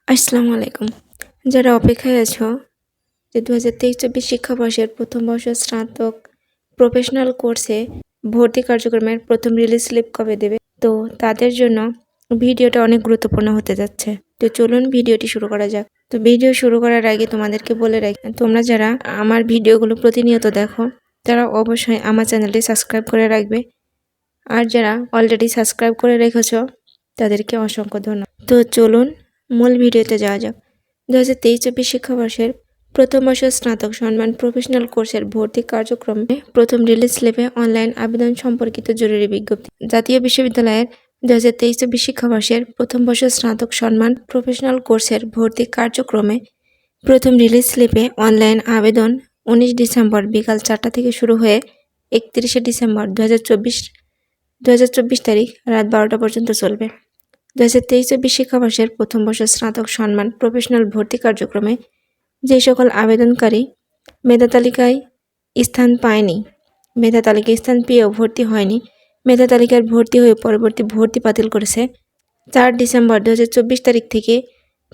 আসসালামু আলাইকুম। যারা অপেক্ষায় আছো যে 2023-24 শিক্ষাবর্ষের প্রথম বর্ষ স্নাতক প্রফেশনাল কোর্সে ভর্তি কার্যক্রমের প্রথম রিলিজ স্লিপ কবে দেবে, তো তাদের জন্য ভিডিওটা অনেক গুরুত্বপূর্ণ হতে যাচ্ছে। তো চলুন ভিডিওটি শুরু করা যাক। তো ভিডিও শুরু করার আগে তোমাদেরকে বলে রাখি, তোমরা যারা আমার ভিডিওগুলো প্রতিনিয়ত দেখো তারা অবশ্যই আমার চ্যানেলটি সাবস্ক্রাইব করে রাখবে, আর যারা অলরেডি সাবস্ক্রাইব করে রেখেছো তাদেরকে অসংখ্য ধন্যবাদ। তো চলুন মূল ভিডিওতে যাওয়া যাক। 2023-24 শিক্ষাবর্ষের প্রথম বর্ষ স্নাতক সম্মান প্রফেশনাল কোর্সের ভর্তি কার্যক্রমে প্রথম রিলিজ স্লিপে অনলাইন আবেদন সম্পর্কিত জরুরি বিজ্ঞপ্তি। জাতীয় বিশ্ববিদ্যালয়ের 2023-24 শিক্ষাবর্ষের প্রথম বর্ষ স্নাতক সম্মান প্রফেশনাল কোর্সের ভর্তি কার্যক্রমে প্রথম রিলিজ স্লিপে অনলাইন আবেদন 19 ডিসেম্বর বিকাল 4টা থেকে শুরু হয়ে 31শে ডিসেম্বর 2024 তারিখ রাত 12টা পর্যন্ত চলবে। 2023-24 শিক্ষাবর্ষের প্রথম বর্ষ স্নাতক সম্মান প্রফেশনাল ভর্তি কার্যক্রমে যে সকল আবেদনকারী মেধা তালিকায় স্থান পায়নি, মেধা তালিকায় স্থান পেয়েও ভর্তি হয়নি, মেধা তালিকায় ভর্তি হয়ে পরবর্তী ভর্তি বাতিল করেছে, 4 ডিসেম্বর 2024 তারিখ থেকে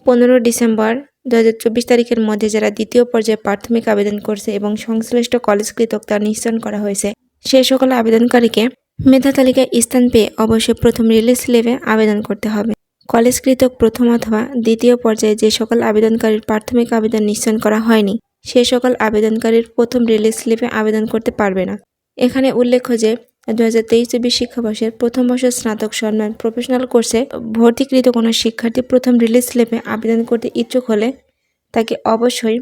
15 ডিসেম্বর 2024 তারিখের মধ্যে যারা দ্বিতীয় পর্যায়ে প্রাথমিক আবেদন করছে এবং সংশ্লিষ্ট কলেজ কর্তৃক তা নিশ্চয়ন করা হয়েছে, সেই সকল আবেদনকারীকে মেধা তালিকায় স্থান পেয়ে অবশ্যই প্রথম রিলিজ স্লিপে আবেদন করতে হবে। কলেজ কর্তৃক প্রথম অথবা দ্বিতীয় পর্যায়ে যে সকল আবেদনকারীর প্রাথমিক আবেদন নিশ্চয়ন করা হয়নি, সে সকল আবেদনকারীর প্রথম রিলিজ স্লিপে আবেদন করতে পারবে না। এখানে উল্লেখ্য যে 2023-24 শিক্ষাবর্ষের প্রথম বর্ষ স্নাতক সম্মান প্রফেশনাল কোর্সে ভর্তিকৃত কোনো শিক্ষার্থী প্রথম রিলিজ স্লিপে আবেদন করতে ইচ্ছুক হলে তাকে অবশ্যই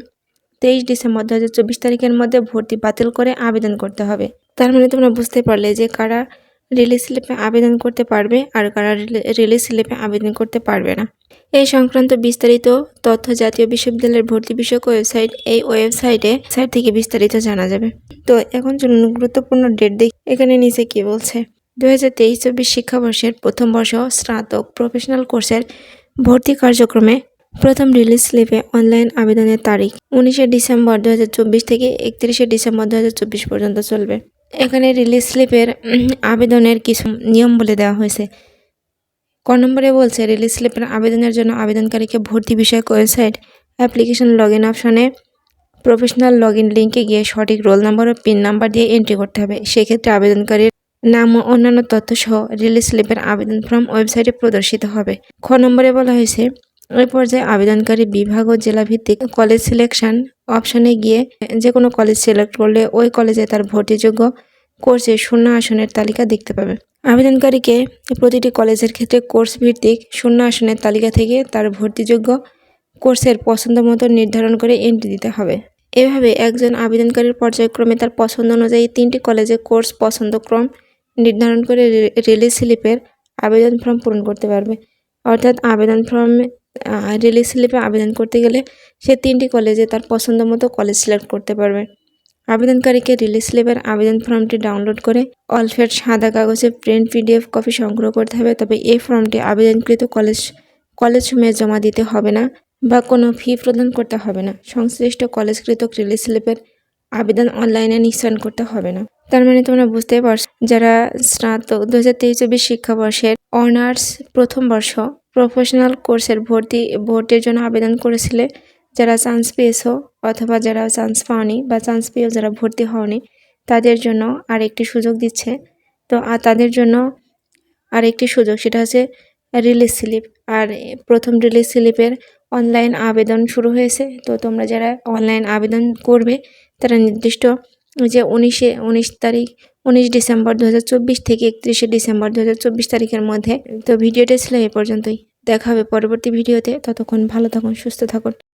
23 ডিসেম্বর 2024 তারিখের মধ্যে ভর্তি বাতিল করে আবেদন করতে হবে। তার মানে তোমরা বুঝতে পারলে যে কারা রিলিজ স্লিপে আবেদন করতে পারবে আর কারা রিলিজ স্লিপে আবেদন করতে পারবে না। এই সংক্রান্ত বিস্তারিত তথ্য জাতীয় বিশ্ববিদ্যালয়ের ভর্তি বিষয়ক ওয়েবসাইট, এই ওয়েবসাইটে থেকে বিস্তারিত জানা যাবে। তো এখন চলুন গুরুত্বপূর্ণ ডেট দেখি। এখানে নিচে কি বলছে, 2023-24 শিক্ষাবর্ষের প্রথম বর্ষ স্নাতক প্রফেশনাল কোর্সের ভর্তি কার্যক্রমে প্রথম রিলিজ স্লিপে অনলাইন আবেদনের তারিখ 19শে ডিসেম্বর 2024 থেকে 31শে ডিসেম্বর 2024 পর্যন্ত চলবে। এখানে রিলিজ স্লিপের আবেদনের কিছু নিয়ম বলে দেওয়া হয়েছে। ক নম্বরে বলছে, রিলিজ স্লিপের আবেদনের জন্য আবেদনকারীকে ভর্তি বিষয়ক ওয়েবসাইট অ্যাপ্লিকেশন লগইন অপশনে প্রফেশনাল লগইন লিঙ্কে গিয়ে সঠিক রোল নাম্বার ও পিন নাম্বার দিয়ে এন্ট্রি করতে হবে। সেক্ষেত্রে আবেদনকারীর নাম ও অন্যান্য তথ্য সহ রিলিজ স্লিপের আবেদন ফর্ম ওয়েবসাইটে প্রদর্শিত হবে। খ নম্বরে বলা হয়েছে, ওই পর্যায়ে আবেদনকারী বিভাগ ও জেলা ভিত্তিক কলেজ সিলেকশন অপশনে গিয়ে যে কোনো কলেজ সিলেক্ট করলে ওই কলেজে তার ভর্তিযোগ্য কোর্সে শূন্য আসনের তালিকা দেখতে পাবে। আবেদনকারীকে প্রতিটি কলেজের ক্ষেত্রে কোর্স ভিত্তিক শূন্য আসনের তালিকা থেকে তার ভর্তিযোগ্য কোর্সের পছন্দ মতো নির্ধারণ করে এন্ট্রি দিতে হবে। এভাবে একজন আবেদনকারীর পর্যায়ক্রমে তার পছন্দ অনুযায়ী 3টি কলেজে কোর্স পছন্দক্রম নির্ধারণ করে রিলিজ স্লিপের আবেদন ফর্ম পূরণ করতে পারবে। অর্থাৎ আবেদন ফর্মে রিলিজ স্লিপে আবেদন করতে গেলে সে 3টি কলেজে তার পছন্দ মতো কলেজ সিলেক্ট করতে পারবে। আবেদনকারীকে রিলিজ স্লিপের আবেদন ফর্মটি ডাউনলোড করে অলফেট সাদা কাগজে প্রিন্ট PDF কপি সংগ্রহ করতে হবে। তবে এই ফর্মটি আবেদনকৃত কলেজসমূহে জমা দিতে হবে না বা কোনো ফি প্রদান করতে হবে না। সংশ্লিষ্ট কলেজকৃত রিলিজ স্লিপের আবেদন অনলাইনে নিশ্চয়ন করতে হবে না। তার মানে তোমরা বুঝতেই পারছো, যারা স্নাতক 2023-24 শিক্ষাবর্ষের অনার্স প্রথম বর্ষ প্রফেশনাল কোর্সের ভর্তির জন্য আবেদন করেছিলে, যারা চান্স পেয়েছো অথবা যারা চান্স পাওনি বা চান্স পেয়েও যারা ভর্তি হওনি, তাদের জন্য আরেকটি সুযোগ দিচ্ছে। তো তাদের জন্য আরেকটি সুযোগ, সেটা হচ্ছে রিলিজ স্লিপ। আর প্রথম রিলিজ স্লিপের অনলাইন আবেদন শুরু হয়েছে। তো তোমরা যারা অনলাইন আবেদন করবে তারা নির্দিষ্ট যে 19 ডিসেম্বর 2024 থেকে 31শে ডিসেম্বর 2024 তারিখের মধ্যে। তো ভিডিওটা ছিল এ পর্যন্তই। দেখা হবে পরবর্তী ভিডিওতে। ততক্ষণ ভালো থাকুন, সুস্থ থাকুন।